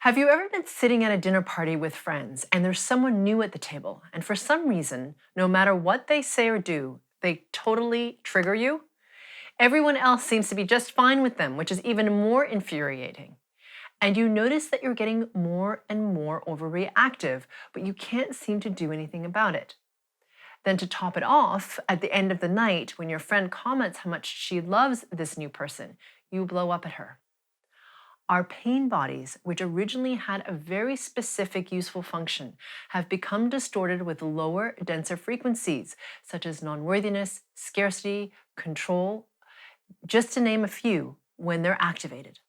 Have you ever been sitting at a dinner party with friends and there's someone new at the table, and for some reason, no matter what they say or do, they totally trigger you? Everyone else seems to be just fine with them, which is even more infuriating. And you notice that you're getting more and more overreactive, but you can't seem to do anything about it. Then to top it off, at the end of the night, when your friend comments how much she loves this new person, you blow up at her. Our pain bodies, which originally had a very specific useful function, have become distorted with lower, denser frequencies, such as non-worthiness, scarcity, control, just to name a few, when they're activated.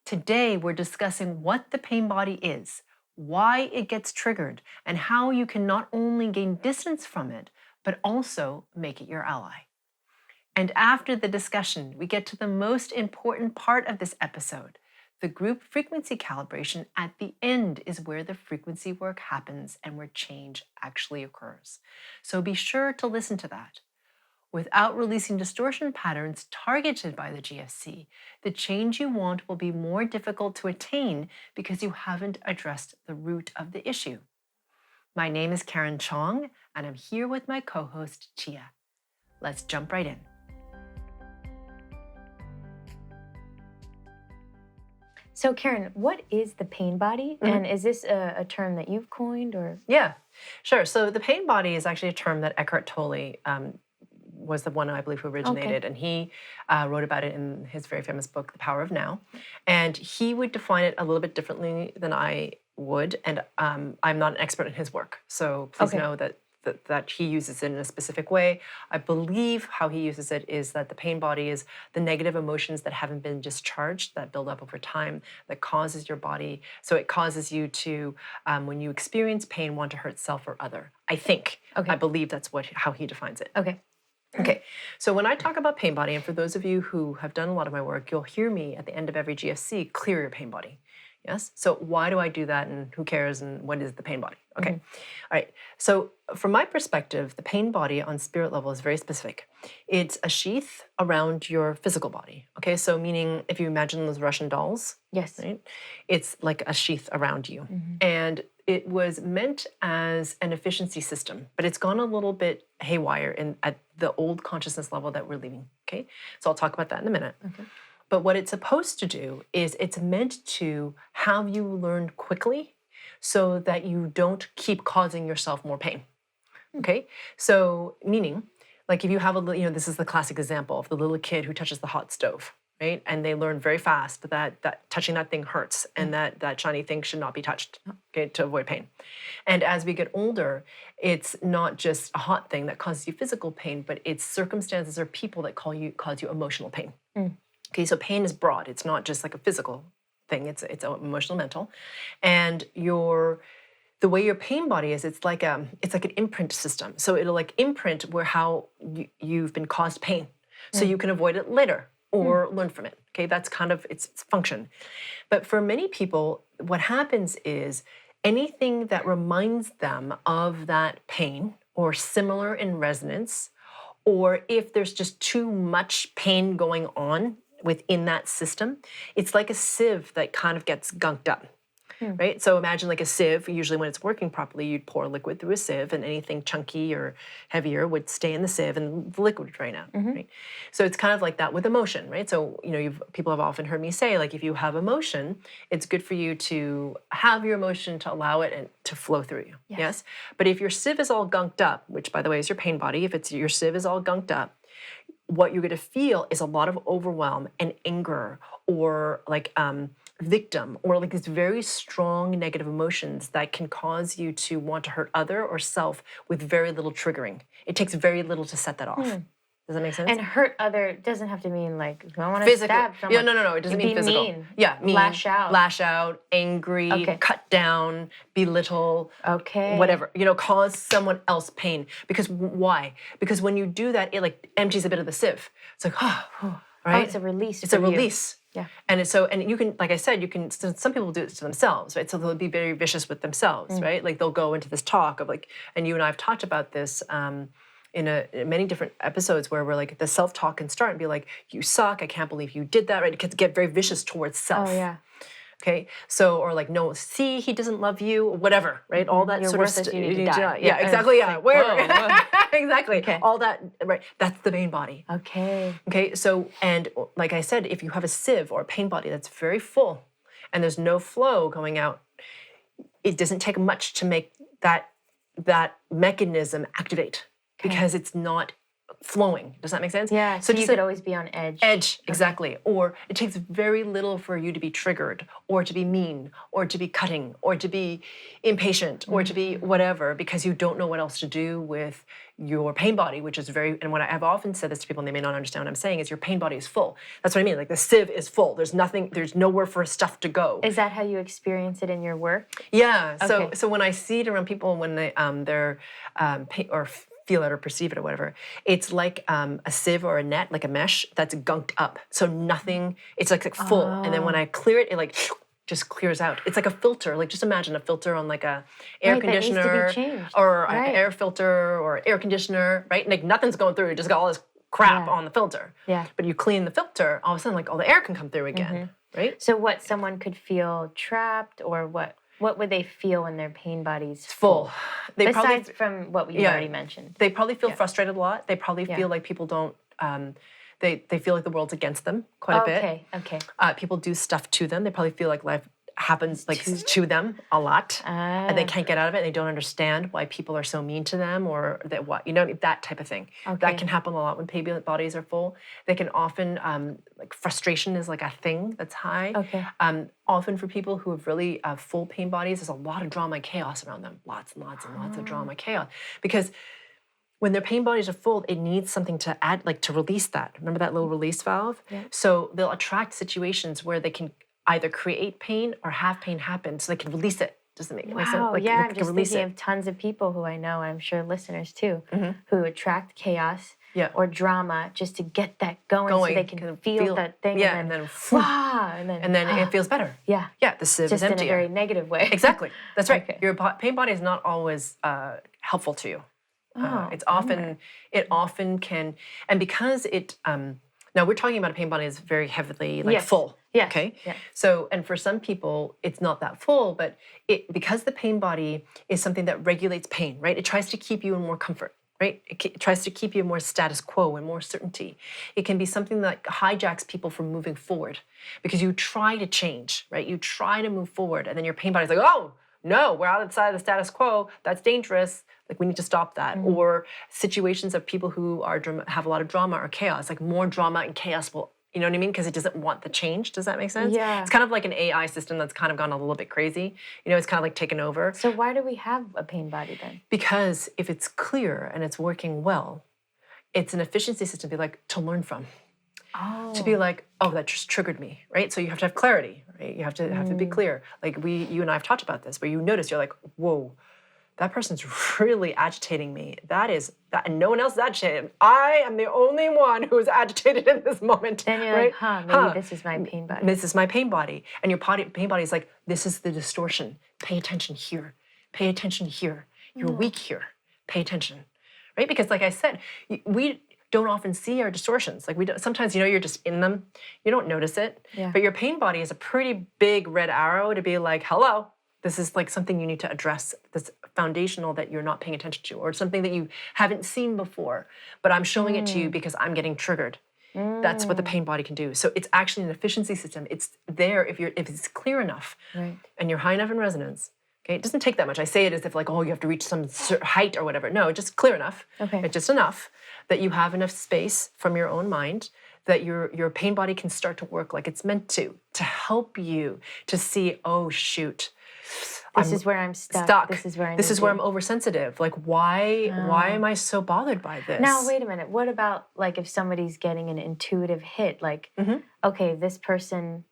Today, we're discussing what the pain body is, why it gets triggered, and how you can not only gain distance from it, but also make it your ally. And after the discussion, we get to the most important part of this episode. The group frequency calibration at the end is where the frequency work happens and where change actually occurs. So be sure to listen to that. Without releasing distortion patterns targeted by the GFC, the change you want will be more difficult to attain because you haven't addressed the root of the issue. My name is Karen Cheong, and I'm here with my co-host, Chia. Let's jump right in. So Karen, what is the pain body? Mm-hmm. And is this a term that you've coined or? Yeah, sure. So the pain body is actually a term that Eckhart Tolle was the one I believe who originated, and he wrote about it in his very famous book, The Power of Now. And he would define it a little bit differently than I would, and I'm not an expert in his work. So please know that he uses it in a specific way. I believe how he uses it is that the pain body is the negative emotions that haven't been discharged, that build up over time, that causes your body. So it causes you to, when you experience pain, want to hurt self or other. I think. Okay. I believe that's how he defines it. Okay, so when I talk about pain body, and for those of you who have done a lot of my work, you'll hear me at the end of every GFC, clear your pain body. Yes? So why do I do that, and who cares, and what is the pain body? Okay, all right. So from my perspective, the pain body on spirit level is very specific. It's a sheath around your physical body. Okay, so meaning if you imagine those Russian dolls, yes, right? It's like a sheath around you. And it was meant as an efficiency system, but it's gone a little bit haywire at the old consciousness level that we're leaving. Okay, so I'll talk about that in a minute. But what it's supposed to do is it's meant to have you learn quickly so that you don't keep causing yourself more pain. Okay? So meaning, like if you have this is the classic example of the little kid who touches the hot stove, right? And they learn very fast that touching that thing hurts and that shiny thing should not be touched, okay, to avoid pain. And as we get older, it's not just a hot thing that causes you physical pain, but it's circumstances or people that cause you emotional pain. Okay, so pain is broad. It's not just like a physical thing. It's emotional, mental. And the way your pain body is, it's like an imprint system. So it'll like imprint where how you've been caused pain. So you can avoid it later or learn from it. Okay, that's kind of its function. But for many people, what happens is anything that reminds them of that pain or similar in resonance, or if there's just too much pain going on within that system, it's like a sieve that kind of gets gunked up, right? So imagine like a sieve, usually when it's working properly, you'd pour liquid through a sieve and anything chunky or heavier would stay in the sieve and the liquid would drain out, right? So it's kind of like that with emotion, right? So, people have often heard me say, like, if you have emotion, it's good for you to have your emotion to allow it and to flow through you, yes? But if your sieve is all gunked up, which by the way is your pain body, if your sieve is all gunked up, what you're going to feel is a lot of overwhelm and anger or like victim or like these very strong negative emotions that can cause you to want to hurt other or self with very little triggering. It takes very little to set that off. Does that make sense? And hurt other doesn't have to mean like, I want to stab someone. Yeah, no. It doesn't mean physical. Mean. Yeah, mean. Lash out, angry, cut down, belittle, whatever. Cause someone else pain. Because why? Because when you do that, it like empties a bit of the sieve. It's like, right? Oh, it's a release. It's a release. Yeah. And you can, like I said, some people do it to themselves, right? So they'll be very vicious with themselves, right? Like they'll go into this talk of like, and you and I have talked about this, in many different episodes where we're like, the self-talk can start and be like, you suck, I can't believe you did that, right? It can get very vicious towards self. Oh, yeah. Okay, so or like no, see, he doesn't love you, whatever, right? All that You're sort of worthless, you need to die. Yeah, exactly. It's Yeah, like, wherever. whoa. Exactly. Okay. All that, right? That's the pain body. Okay. Okay, so and like I said, if you have a sieve or a pain body that's very full, and there's no flow going out, it doesn't take much to make that mechanism activate because it's not flowing. Does that make sense? Yeah, so you could always be on edge. Edge, exactly. Or it takes very little for you to be triggered or to be mean or to be cutting or to be impatient or to be whatever because you don't know what else to do with your pain body, which is very, and what I've often said this to people and they may not understand what I'm saying is your pain body is full. That's what I mean. Like the sieve is full. There's nothing, there's nowhere for stuff to go. Is that how you experience it in your work? Yeah. Okay. So when I see it around people when they're or feel it or perceive it or whatever, it's like a sieve or a net, like a mesh that's gunked up. So nothing. It's like full, and then when I clear it, it like just clears out. It's like a filter. Like just imagine a filter on like a air conditioner that needs to be changed. or an air filter or air conditioner, right? Like nothing's going through. You just got all this crap on the filter. Yeah. But you clean the filter, all of a sudden, like all the air can come through again, right? So what someone could feel trapped, or what would they feel when their pain body's Full. They Besides from what we already mentioned. They probably feel frustrated a lot. They probably feel like people don't. They feel like the world's against them quite a bit. Okay. People do stuff to them. They probably feel like life happens like to them a lot, and they can't get out of it. And they don't understand why people are so mean to them, or that that type of thing. That can happen a lot when pain bodies are full. They can often like frustration is like a thing that's high. Okay. Often for people who have really full pain bodies, there's a lot of drama and chaos around them. Lots and lots and lots of drama and chaos because. When their pain bodies are full, it needs something to add, like to release that. Remember that little release valve? Yeah. So they'll attract situations where they can either create pain or have pain happen so they can release it. Does that make sense? Like, I'm just thinking of tons of people who I know, and I'm sure listeners too, who attract chaos or drama just to get that going so they can feel that thing. Yeah, and then it feels better. Yeah. Yeah, the sieve is empty. Just in a very negative way. Exactly. That's right. Okay. Your pain body is not always helpful to you. It often can, and because it, now we're talking about a pain body is very heavily full. Yes. Okay. Yes. So, and for some people, it's not that full, but because the pain body is something that regulates pain, right? It tries to keep you in more comfort, right? It tries to keep you in more status quo and more certainty. It can be something that hijacks people from moving forward because you try to change, right? You try to move forward, and then your pain body's like, oh, no, we're outside the status quo. That's dangerous. Like we need to stop that. Or situations of people who have a lot of drama or chaos, like more drama and chaos will, you know what I mean? Because it doesn't want the change. Does that make sense? Yeah. It's kind of like an AI system that's kind of gone a little bit crazy. You know, it's kind of like taken over. So why do we have a pain body then? Because if it's clear and it's working well, it's an efficiency system to learn from. Oh. To be like, oh, that just triggered me, right? So you have to have clarity, right? You have to be clear. Like you and I have talked about this, where you notice you're like, whoa, that person's really agitating me. And no one else is agitated. I am the only one who is agitated in this moment. Then you're right? like, maybe this is my pain body. This is my pain body. And your pain body is like, this is the distortion. Pay attention here. Pay attention here. You're weak here. Pay attention, right? Because like I said, we don't often see our distortions. Like sometimes, you're just in them. You don't notice it. Yeah. But your pain body is a pretty big red arrow to be like, hello, this is like something you need to address, that's foundational that you're not paying attention to, or something that you haven't seen before, but I'm showing it to you because I'm getting triggered. That's what the pain body can do. So it's actually an efficiency system. It's there if it's clear enough and you're high enough in resonance. Okay, it doesn't take that much. I say it as if like, oh, you have to reach some height or whatever. No, just clear enough. Okay. It's just enough that you have enough space from your own mind that your pain body can start to work like it's meant to help you to see, oh, shoot. This is where I'm stuck. This is where I'm oversensitive. Like, why am I so bothered by this? Now, wait a minute. What about like if somebody's getting an intuitive hit? Like, okay, this person,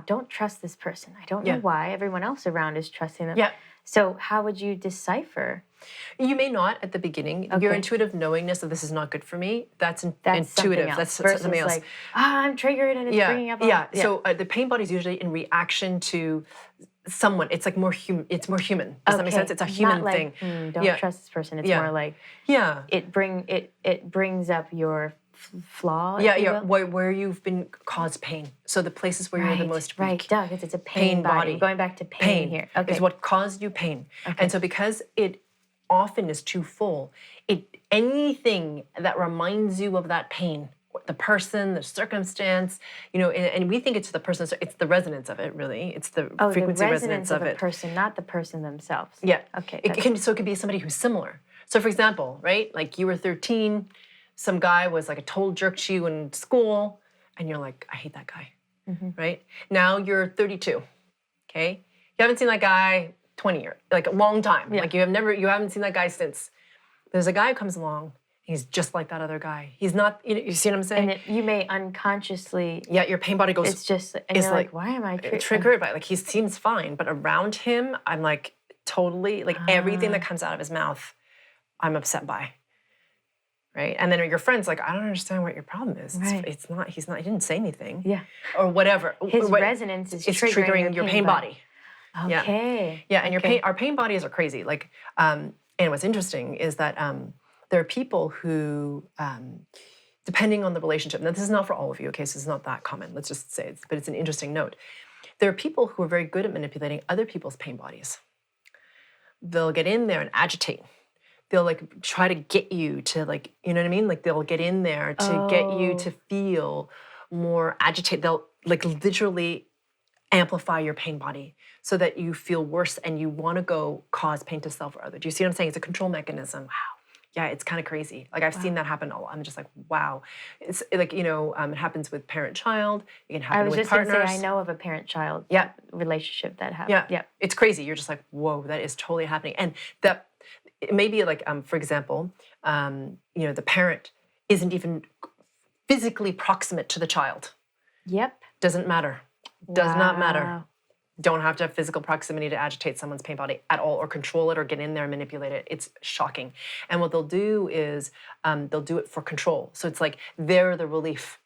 don't trust this person. I don't know why. Everyone else around is trusting them. Yeah. So how would you decipher? You may not at the beginning. Okay. Your intuitive knowingness of this is not good for me, that's intuitive. Something else. That's something else. Like, I'm triggered and it's bringing up. So the pain body is usually in reaction to someone. It's like more human. It's more human. Does that make sense? It's a human thing. Don't trust this person. It's more like it brings up your flaw. Yeah, if you yeah, will. where you've been caused pain. So the places where you're the most weak. Right, duh, because it's a pain body. We're going back to pain here. Okay. Is what caused you pain. Okay. And so because it often is too full, anything that reminds you of that pain, the person, the circumstance, and we think it's the person, so it's the resonance of it, really. It's the frequency the resonance of a it. person, not the person themselves. Yeah. Okay. It could be somebody who's similar. So for example, right, like you were 13, some guy was like a total jerk to you in school, and you're like, I hate that guy, right? Now you're 32, okay? You haven't seen that guy 20 years, like a long time. Yeah. Like you haven't seen that guy since. There's a guy who comes along, he's just like that other guy. He's not, you see what I'm saying? And you may unconsciously. Yeah, your pain body goes. It's just, and you're like, why am I triggered by it? Like he seems fine, but around him, I'm like totally, like everything that comes out of his mouth, I'm upset by. Right? And then your friend's like, I don't understand what your problem is. Right. He didn't say anything. Yeah. Or whatever. His resonance is triggering your pain body. Okay. Yeah, and our pain bodies are crazy. Like, and what's interesting is that there are people who, depending on the relationship, now this is not for all of you, okay, so it's not that common, let's just say, but it's an interesting note. There are people who are very good at manipulating other people's pain bodies. They'll get in there and agitate. They'll like try to get you to like, you know what I mean? Like they'll get in there to get you to feel more agitated. They'll like literally amplify your pain body so that you feel worse and you want to go cause pain to self or other. Do you see what I'm saying? It's a control mechanism. Wow. Yeah, it's kind of crazy. Like I've seen that happen a lot. I'm just like, wow. It's like, it happens with parent-child. It can happen with partners. I was just going to say, I know of a parent-child relationship that happened. Yeah. It's crazy. You're just like, whoa, that is totally happening. And that it may be like, for example, the parent isn't even physically proximate to the child. Yep. Doesn't matter. Does not matter. Don't have to have physical proximity to agitate someone's pain body at all or control it or get in there and manipulate it. It's shocking. And what they'll do is they'll do it for control. So it's like they're the relief.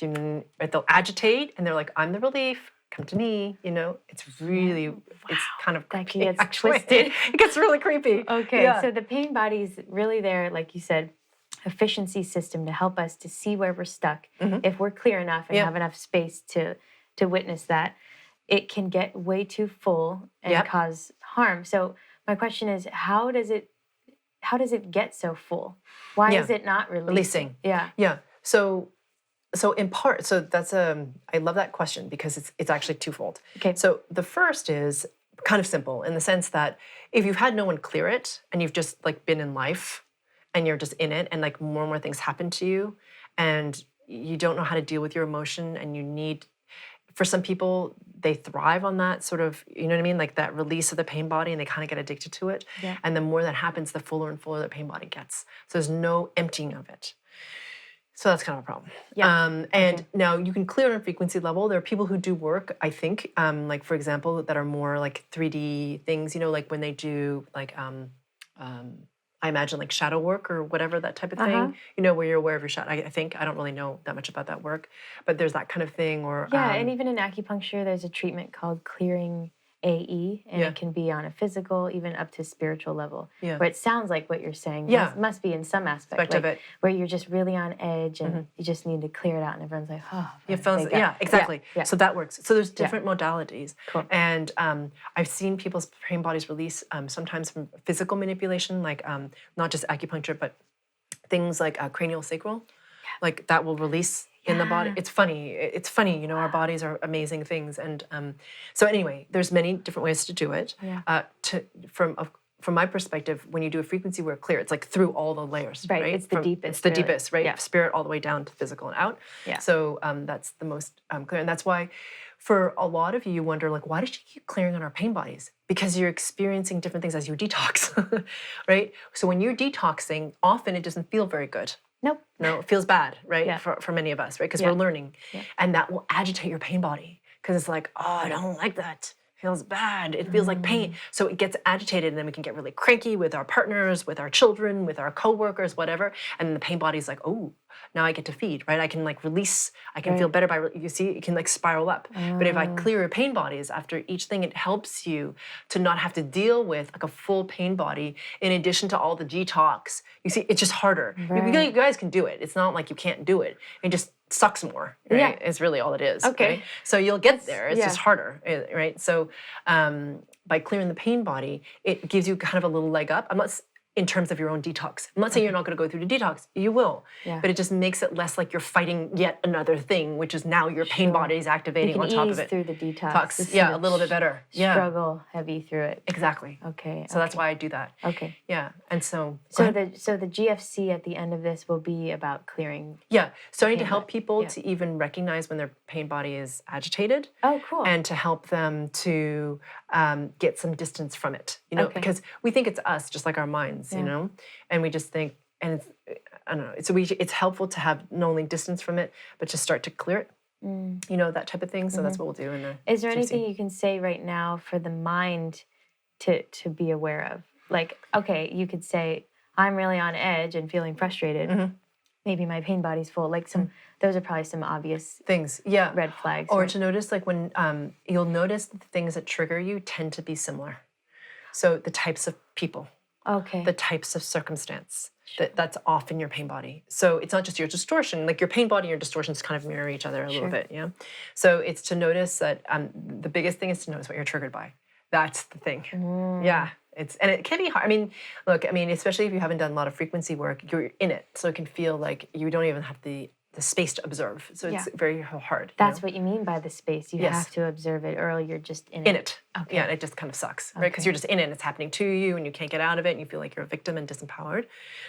They'll agitate and they're like, I'm the relief. Come to me. It's really, it's kind of creepy. That gets twisted. It gets really creepy. Okay, Yeah. So the pain body's really there, like you said, efficiency system to help us to see where we're stuck. If we're clear enough and have enough space to witness that, it can get way too full and cause harm. So my question is, how does it get so full? Why is it not releasing? Yeah. Yeah. So in part, so that's I love that question because it's actually twofold. Okay. So the first is kind of simple in the sense that if you've had no one clear it and you've just like been in life and you're just in it and like more and more things happen to you and you don't know how to deal with your emotion and you need, for some people, they thrive on that sort of, you know what I mean? Like that release of the pain body and they kind of get addicted to it. Yeah. And the more that happens, the fuller and fuller the pain body gets. So there's no emptying of it. So that's kind of a problem. Yeah. And now you can clear it on frequency level. There are people who do work, I think, like for example, that are more like 3D things, like when they do like, I imagine like shadow work or whatever, that type of thing, where you're aware of your shadow. I think, I don't really know that much about that work, but there's that kind of thing. Or and even in acupuncture, there's a treatment called clearing AE, and it can be on a physical, even up to spiritual level, where it sounds like what you're saying must be in some aspect of it, where you're just really on edge and you just need to clear it out, and everyone's like, oh. Exactly. Yeah. So that works. So there's different modalities. Cool. And I've seen people's pain bodies release sometimes from physical manipulation, like not just acupuncture, but things like cranial sacral, like that will release in the body. It's funny. Our bodies are amazing things. And so anyway, there's many different ways to do it. Yeah. From my perspective, when you do a frequency work clear, it's like through all the layers, right? It's the deepest. It's the really. deepest, right? Yeah. Spirit all the way down to physical and out. Yeah. So that's the most clear. And that's why for a lot of you wonder, like, why does she keep clearing on our pain bodies? Because you're experiencing different things as you detox, right? So when you're detoxing, often it doesn't feel very good. Nope. No, it feels bad, right? Yeah. For many of us, right? Because we're learning. Yeah. And that will agitate your pain body because it's like, oh, I don't like that. feels bad. It feels like pain. So it gets agitated, and then we can get really cranky with our partners, with our children, with our coworkers, whatever. And the pain body's like, oh, now I get to feed, right? I can like release, I can feel better by, you see, it can like spiral up. But if I clear your pain bodies after each thing, it helps you to not have to deal with like a full pain body in addition to all the detox. You see, it's just harder. You guys can do it. It's not like you can't do it. It just sucks more, right? Yeah. It's really all it is. Okay. Right? So you'll get there. It's just harder, right? So by clearing the pain body, it gives you kind of a little leg up. I'm not in terms of your own detox. I'm not saying you're not going to go through the detox. You will. Yeah. But it just makes it less like you're fighting yet another thing, which is now your pain body is activating on top of it. Through the detox. Yeah, a little bit better. Struggle heavy through it. Exactly. Okay. So that's why I do that. Okay. Yeah. And so the GFC at the end of this will be about clearing. Yeah, starting to help people to even recognize when their pain body is agitated. Oh, cool. And to help them to get some distance from it, you know, because we think it's us, just like our minds, you know, and we just think, and it's, I don't know, it's helpful to have not only distance from it, but to start to clear it, you know, that type of thing. So that's what we'll do in the Is there GFC. anything you can say right now for the mind to be aware of? Like, okay, you could say, I'm really on edge and feeling frustrated. Maybe my pain body's full. Like those are probably some obvious things, red flags. Or to notice, like when you'll notice that the things that trigger you tend to be similar. So the types of people, the types of circumstance, that's often your pain body. So it's not just your distortion. Like your pain body and your distortions kind of mirror each other a little bit, yeah. So it's to notice that the biggest thing is to notice what you're triggered by. That's the thing, yeah. And it can be hard. I mean, look, especially if you haven't done a lot of frequency work, you're in it. So it can feel like you don't even have the space to observe. So it's very hard. That's what you mean by the space. You have to observe it, or you're just in it. Okay. Yeah, and it just kind of sucks, right? Because you're just in it and it's happening to you and you can't get out of it and you feel like you're a victim and disempowered.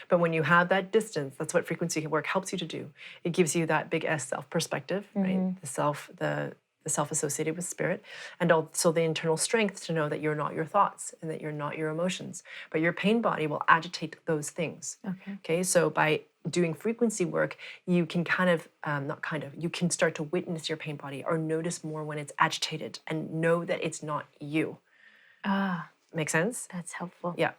But when you have that distance, that's what frequency work helps you to do. It gives you that big S self perspective, right? The self associated with spirit, and also the internal strength to know that you're not your thoughts and that you're not your emotions, but your pain body will agitate those things. Okay. So by doing frequency work, you can you can start to witness your pain body or notice more when it's agitated and know that it's not you. Make sense? That's helpful. Yeah.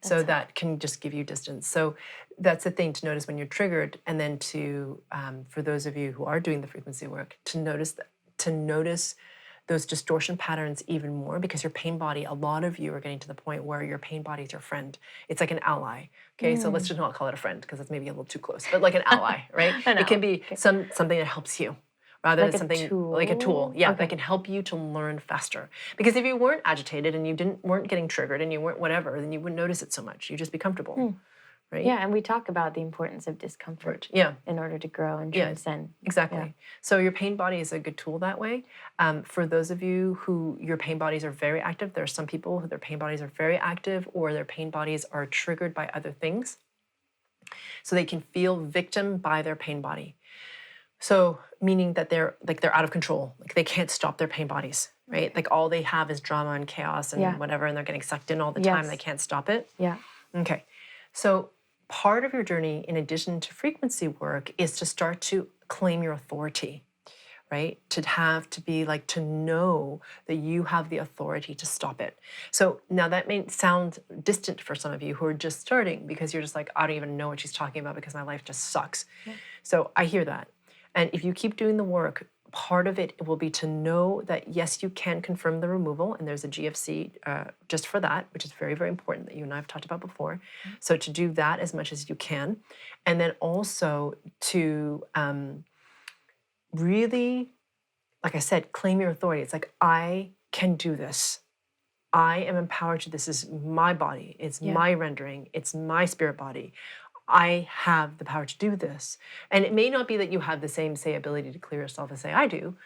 So that can just give you distance. So that's the thing to notice when you're triggered, and then to, for those of you who are doing the frequency work, to notice those distortion patterns even more, because your pain body, a lot of you are getting to the point where your pain body is your friend. It's like an ally. Okay, so let's just not call it a friend because it's maybe a little too close, but like an ally, right? It can be something that helps you rather than something like a tool. Yeah, that can help you to learn faster. Because if you weren't agitated and you weren't getting triggered and you weren't whatever, then you wouldn't notice it so much. You'd just be comfortable. Right? Yeah, and we talk about the importance of discomfort in order to grow and transcend. Exactly. Yeah. So your pain body is a good tool that way. For those of you who your pain bodies are very active, there are some people who their pain bodies are very active or their pain bodies are triggered by other things. So they can feel victim by their pain body. So meaning that they're out of control, like they can't stop their pain bodies, right? Like all they have is drama and chaos and whatever, and they're getting sucked in all the time. They can't stop it. Yeah. Okay. So part of your journey, in addition to frequency work, is to start to claim your authority, right? To know that you have the authority to stop it. So now that may sound distant for some of you who are just starting, because you're just like, I don't even know what she's talking about because my life just sucks. So I hear that. And if you keep doing the work, part of it will be to know that, yes, you can confirm the removal, and there's a GFC just for that, which is very, very important, that you and I have talked about before. So to do that as much as you can. And then also to really, like I said, claim your authority. It's like, I can do this. I am empowered to this. This is my body. It's my rendering. It's my spirit body. I have the power to do this. And it may not be that you have the same, ability to clear yourself as, I do,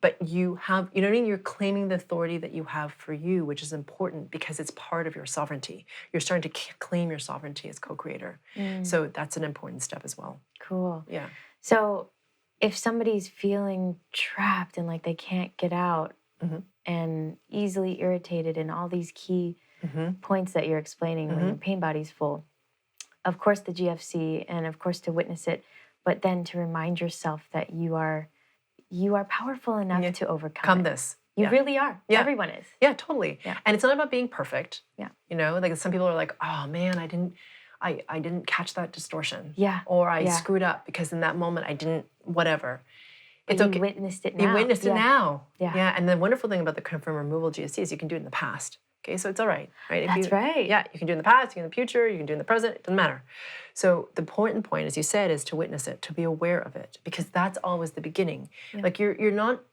but you have, you know what I mean? You're claiming the authority that you have for you, which is important because it's part of your sovereignty. You're starting to claim your sovereignty as co-creator. So that's an important step as well. Cool. Yeah. So if somebody's feeling trapped and like they can't get out and easily irritated and all these key points that you're explaining when your pain body's full, of course, the GFC, and of course to witness it, but then to remind yourself that you are powerful enough to overcome this. You really are. Yeah. Everyone is. Yeah, totally. Yeah. And it's not about being perfect. Yeah. You know, like some people are like, oh man, I didn't catch that distortion. Yeah. Or I Yeah. screwed up because in that moment I didn't, whatever. But It's you okay. witnessed it now. You witnessed it now. Yeah. Yeah. And the wonderful thing about the confirm removal GFC is you can do it in the past. Okay, so it's all right, right? That's right. Yeah, you can do it in the past, you can do it in the future, you can do it in the present, it doesn't matter. So the important point, as you said, is to witness it, to be aware of it, because that's always the beginning. Yeah. Like you're not,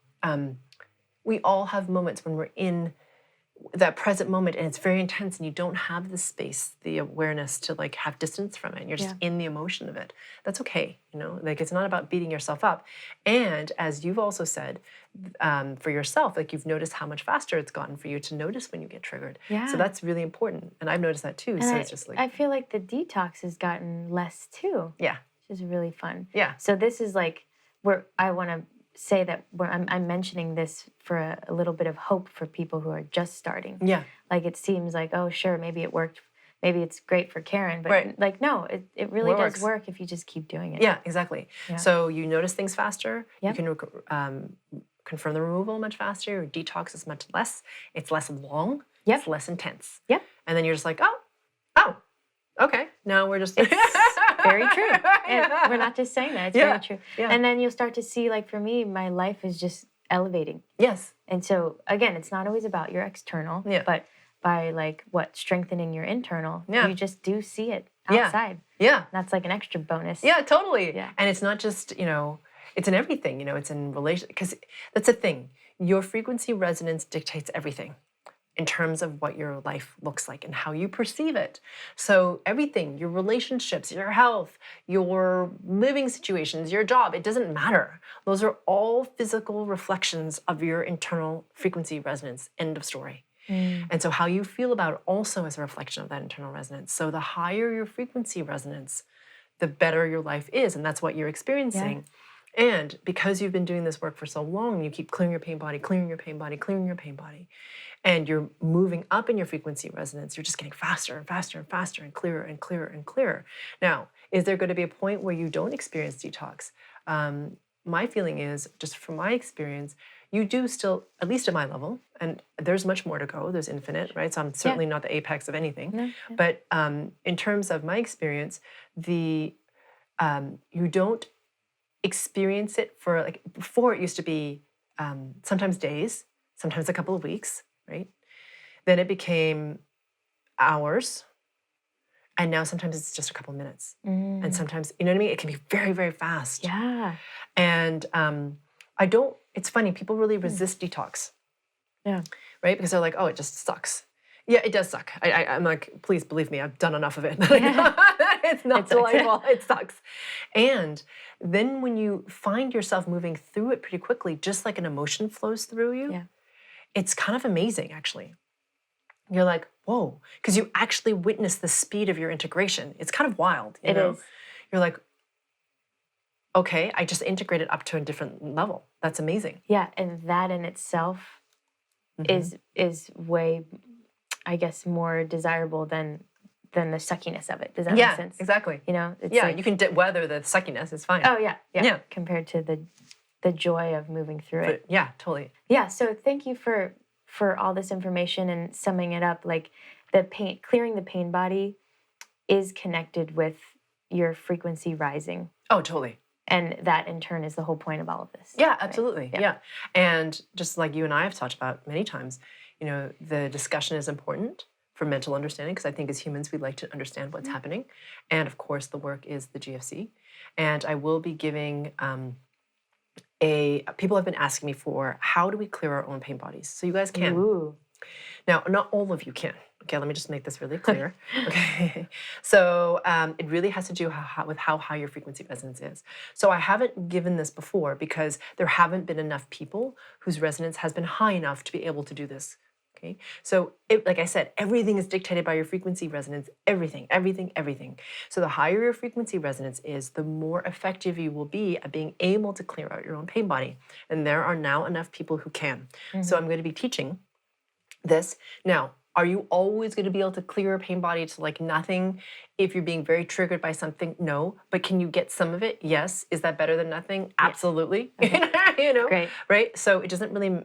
we all have moments when we're in that present moment and it's very intense and you don't have the space, the awareness to like have distance from it. You're just in the emotion of it. That's okay, you know, like it's not about beating yourself up. And as you've also said, for yourself, like you've noticed how much faster it's gotten for you to notice when you get triggered. Yeah. So that's really important. And I've noticed that too. And So it's just like, I feel like the detox has gotten less too. yeah. Which is really fun. Yeah. So this is like where I want to say that I'm mentioning this for a little bit of hope for people who are just starting. Yeah. Like it seems like, oh, sure, maybe it worked. Maybe it's great for Karen, but like, no, it really does work if you just keep doing it. Yeah, exactly. Yeah. So you notice things faster. Yep. You can confirm the removal much faster. Your detox is much less. It's less long. Yep. It's less intense. Yep. And then you're just like, oh, okay. Now we're just... It's very true. And we're not just saying that. It's very true. Yeah. And then you'll start to see, like for me, my life is just elevating. Yes. And so, again, it's not always about your external, but by like strengthening your internal, you just do see it outside. Yeah. That's like an extra bonus. Yeah, totally. Yeah. And it's not just, you know, it's in everything, you know, it's in relation, because that's the thing. Your frequency resonance dictates everything in terms of what your life looks like and how you perceive it. So everything, your relationships, your health, your living situations, your job, it doesn't matter. Those are all physical reflections of your internal frequency resonance, end of story. And so how you feel about it also is a reflection of that internal resonance. So the higher your frequency resonance, the better your life is. And that's what you're experiencing. Yeah. And because you've been doing this work for so long, you keep clearing your pain body, clearing your pain body, clearing your pain body. And you're moving up in your frequency resonance. You're just getting faster and faster and faster and clearer and clearer and clearer. Now, is there going to be a point where you don't experience detox? My feeling is, just from my experience, you do still, at least at my level, and there's much more to go, there's infinite, right? So I'm certainly not the apex of anything. No. But in terms of my experience, you don't experience it for, like, before it used to be sometimes days, sometimes a couple of weeks, right? Then it became hours. And now sometimes it's just a couple of minutes. And sometimes, you know what I mean? It can be very, very fast. Yeah. And it's funny, people really resist detox. Yeah. Right? Because they're like, oh, it just sucks. Yeah, it does suck. I'm like, please believe me, I've done enough of it. It's not delightful. It sucks. And then when you find yourself moving through it pretty quickly, just like an emotion flows through you, it's kind of amazing, actually. You're like, whoa, because you actually witness the speed of your integration. It's kind of wild. You know? You're like, okay, I just integrated up to a different level. That's amazing. Yeah, and that in itself is way, I guess, more desirable than the suckiness of it. Does that make sense? Yeah, exactly. You know, it's you can weather the suckiness. It's fine. Oh yeah. Compared to the joy of moving through it. Yeah, totally. Yeah. So thank you for all this information and summing it up. Like clearing the pain body is connected with your frequency rising. Oh, totally. And that in turn is the whole point of all of this. Yeah, absolutely. Right? Yeah. And just like you and I have talked about many times, you know, the discussion is important for mental understanding, because I think as humans, we like to understand what's happening. And of course, the work is the GFC. And I will be giving people have been asking me for, how do we clear our own pain bodies? So you guys can. Ooh. Now, not all of you can. Okay, let me just make this really clear. Okay, so it really has to do with how high your frequency resonance is. So I haven't given this before because there haven't been enough people whose resonance has been high enough to be able to do this. Okay, so like I said, everything is dictated by your frequency resonance, everything. So the higher your frequency resonance is, the more effective you will be at being able to clear out your own pain body. And there are now enough people who can. So I'm going to be teaching this. Now, are you always going to be able to clear a pain body to like nothing if you're being very triggered by something? No. But can you get some of it? Yes. Is that better than nothing? Absolutely. Okay. you know, Great. right? So it doesn't really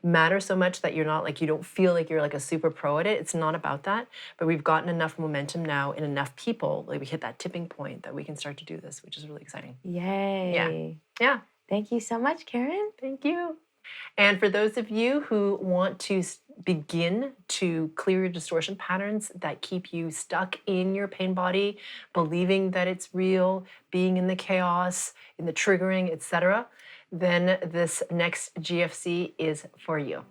matter so much that you're not like, you don't feel like you're like a super pro at it. It's not about that. But we've gotten enough momentum now in enough people, like we hit that tipping point that we can start to do this, which is really exciting. Yay. Yeah. Thank you so much, Karen. Thank you. And for those of you who want to begin to clear your distortion patterns that keep you stuck in your pain body, believing that it's real, being in the chaos, in the triggering, etc., then this next GFC is for you.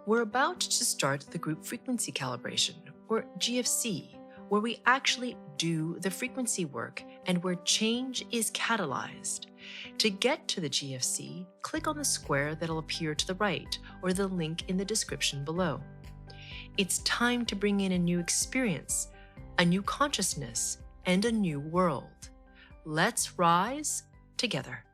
We're about to start the Group Frequency Calibration, or GFC, where we actually do the frequency work and where change is catalyzed. To get to the GFC, click on the square that'll appear to the right or the link in the description below. It's time to bring in a new experience, a new consciousness, and a new world. Let's rise together.